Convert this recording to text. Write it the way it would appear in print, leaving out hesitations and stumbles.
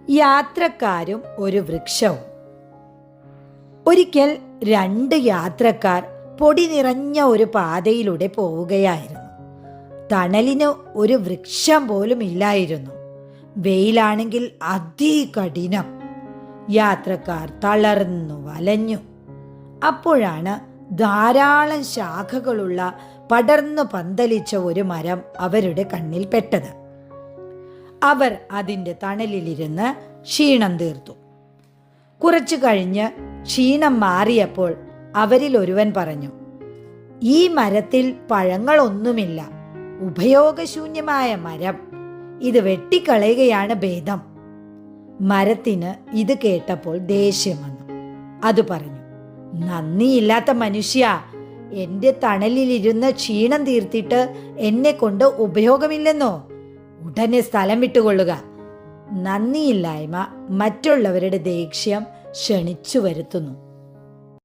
യാത്രക്കാരും ഒരു വൃക്ഷവും. ഒരിക്കൽ 2 യാത്രക്കാർ പൊടി നിറഞ്ഞ ഒരു പാതയിലൂടെ പോവുകയായിരുന്നു. തണലിന് ഒരു വൃക്ഷം പോലും ഇല്ലായിരുന്നു. വെയിലാണെങ്കിൽ അതികഠിനം. യാത്രക്കാർ തളർന്നു വലഞ്ഞു. അപ്പോഴാണ് ധാരാളം ശാഖകളുള്ള പടർന്നു പന്തലിച്ച ഒരു മരം അവരുടെ കണ്ണിൽ പെട്ടത്. അവർ അതിൻ്റെ തണലിലിരുന്ന് ക്ഷീണം തീർത്തു. കുറച്ചു കഴിഞ്ഞ് ക്ഷീണം മാറിയപ്പോൾ അവരിൽ ഒരുവൻ പറഞ്ഞു, "ഈ മരത്തിൽ പഴങ്ങളൊന്നുമില്ല. ഉപയോഗശൂന്യമായ മരം. ഇത് വെട്ടിക്കളയുകയാണ് ഭേദം." മരത്തിന് ഇത് കേട്ടപ്പോൾ ദേഷ്യം വന്നു. അത് പറഞ്ഞു, "നന്ദിയില്ലാത്ത മനുഷ്യ, എൻ്റെ തണലിലിരുന്ന് ക്ഷീണം തീർത്തിട്ട് എന്നെ കൊണ്ട് ഉപയോഗമില്ലെന്നോ? ഉടനെ സ്ഥലം വിട്ടുകൊള്ളുക." നന്ദിയില്ലായ്മ മറ്റുള്ളവരുടെ ദേഷ്യം ക്ഷണിച്ചു വരുത്തുന്നു.